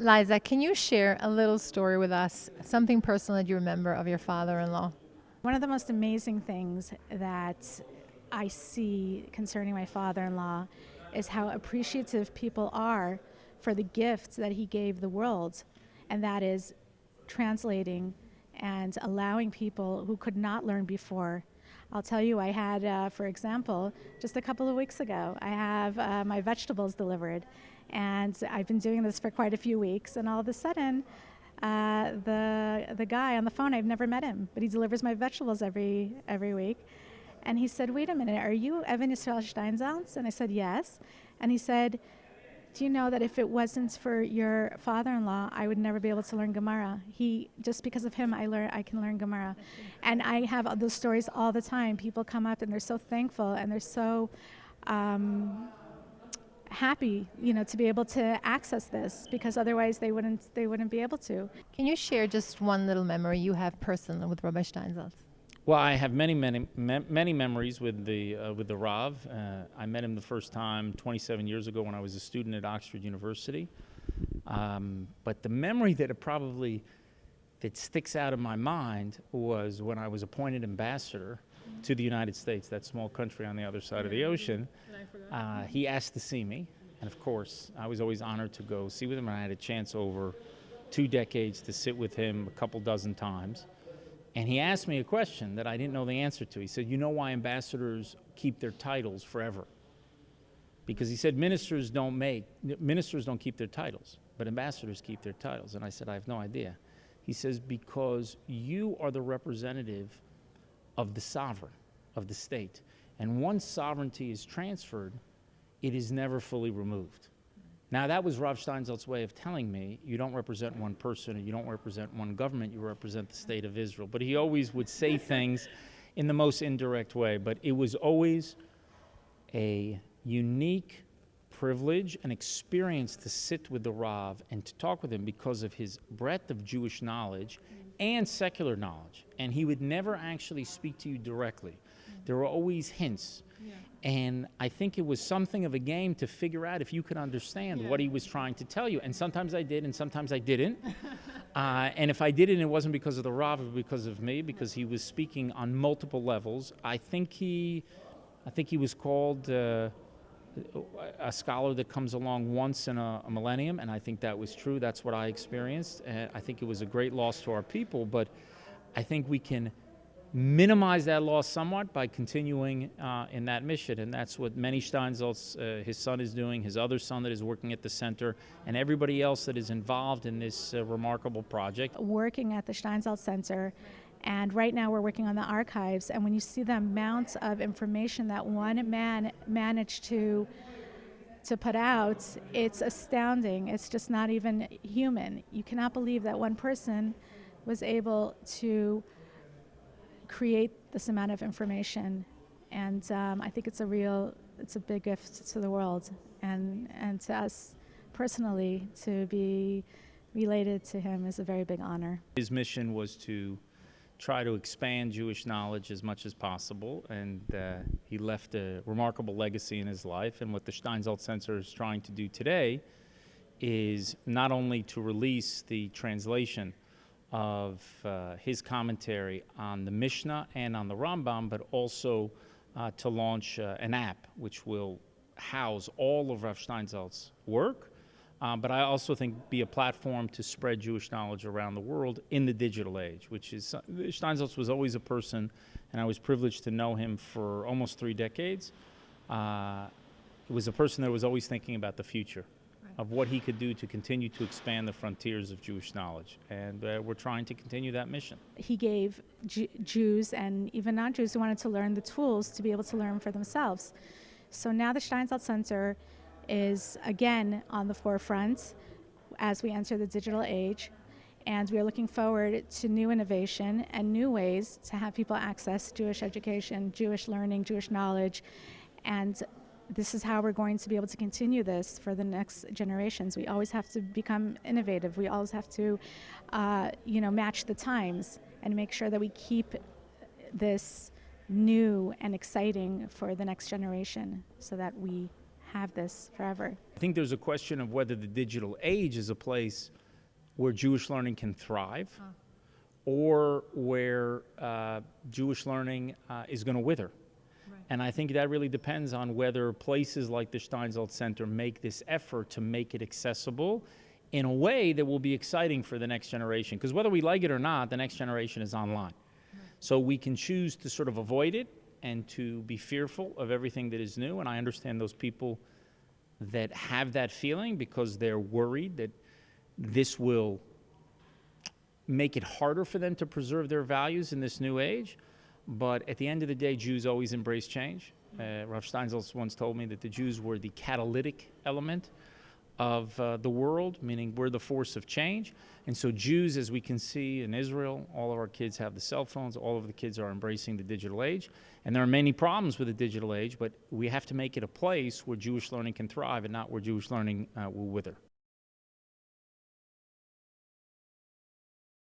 Liza, can you share a little story with us, something personal that you remember of your father-in-law? One of the most amazing things that I see concerning my father-in-law is how appreciative people are for the gifts that he gave the world, and that is translating and allowing people who could not learn before. I'll tell you, I had, for example, just a couple of weeks ago, I have my vegetables delivered, and I've been doing this for quite a few weeks, and all of a sudden, the guy on the phone, I've never met him, but he delivers my vegetables every week. And he said, "Wait a minute, are you Evan Yisrael Steinsaltz?" And I said, "Yes." And he said, "Do you know that if it wasn't for your father-in-law, I would never be able to learn Gemara? Just because of him, I can learn Gemara." And I have those stories all the time. People come up and they're so thankful and they're so happy, to be able to access this, because otherwise they wouldn't be able to. Can you share just one little memory you have personally with Rabbi Steinsaltz? Well, I have many memories with the Rav. I met him the first time 27 years ago when I was a student at Oxford University. But the memory that sticks out of my mind was when I was appointed ambassador to the United States, that small country on the other side of the ocean. He asked to see me, and of course, I was always honored to go see with him. I had a chance over 2 decades to sit with him a couple dozen times. And he asked me a question that I didn't know the answer to. He said, "You know why ambassadors keep their titles forever?" Because he said ministers don't keep their titles, but ambassadors keep their titles. And I said, "I have no idea." He says, "Because you are the representative of the sovereign, of the state. And once sovereignty is transferred, it is never fully removed." Now, that was Rav Steinsaltz's way of telling me, you don't represent one person, or you don't represent one government, you represent the state of Israel. But he always would say things in the most indirect way. But it was always a unique privilege and experience to sit with the Rav and to talk with him because of his breadth of Jewish knowledge and secular knowledge. And he would never actually speak to you directly. There were always hints. Yeah. And I think it was something of a game to figure out if you could understand what he was trying to tell you. And sometimes I did, and sometimes I didn't. And if I didn't, it wasn't because of the Rav, it was because of me, because he was speaking on multiple levels. I think he was called a scholar that comes along once in a millennium, and I think that was true. That's what I experienced. I think it was a great loss to our people, but I think we can minimize that loss somewhat by continuing in that mission. And that's what Menny Steinsaltz, his son, is doing, his other son that is working at the center, and everybody else that is involved in this remarkable project. Working at the Steinsaltz Center, and right now we're working on the archives, and when you see the amount of information that one man managed to put out, it's astounding. It's just not even human. You cannot believe that one person was able to create this amount of information, and I think it's a big gift to the world, and to us personally, to be related to him is a very big honor. His mission was to try to expand Jewish knowledge as much as possible, and he left a remarkable legacy in his life. And what the Steinsaltz Center is trying to do today is not only to release the translation of his commentary on the Mishnah and on the Rambam, but also to launch an app which will house all of Rav Steinsaltz's work, but I also think be a platform to spread Jewish knowledge around the world in the digital age, which is, Steinsaltz was always a person, and I was privileged to know him for almost 3 decades. It was a person that was always thinking about the future, of what he could do to continue to expand the frontiers of Jewish knowledge. And we're trying to continue that mission. He gave Jews and even non-Jews who wanted to learn the tools to be able to learn for themselves. So now the Steinsaltz Center is again on the forefront as we enter the digital age. And we are looking forward to new innovation and new ways to have people access Jewish education, Jewish learning, Jewish knowledge. And this is how we're going to be able to continue this for the next generations. We always have to become innovative. We always have to, match the times and make sure that we keep this new and exciting for the next generation, so that we have this forever. I think there's a question of whether the digital age is a place where Jewish learning can thrive or where Jewish learning is going to wither. And I think that really depends on whether places like the Steinsaltz Center make this effort to make it accessible in a way that will be exciting for the next generation. Because whether we like it or not, the next generation is online. So we can choose to sort of avoid it and to be fearful of everything that is new. And I understand those people that have that feeling because they're worried that this will make it harder for them to preserve their values in this new age. But at the end of the day, Jews always embrace change. Rav Steinsaltz once told me that the Jews were the catalytic element of the world, meaning we're the force of change. And so Jews, as we can see in Israel, all of our kids have the cell phones, all of the kids are embracing the digital age. And there are many problems with the digital age, but we have to make it a place where Jewish learning can thrive and not where Jewish learning will wither.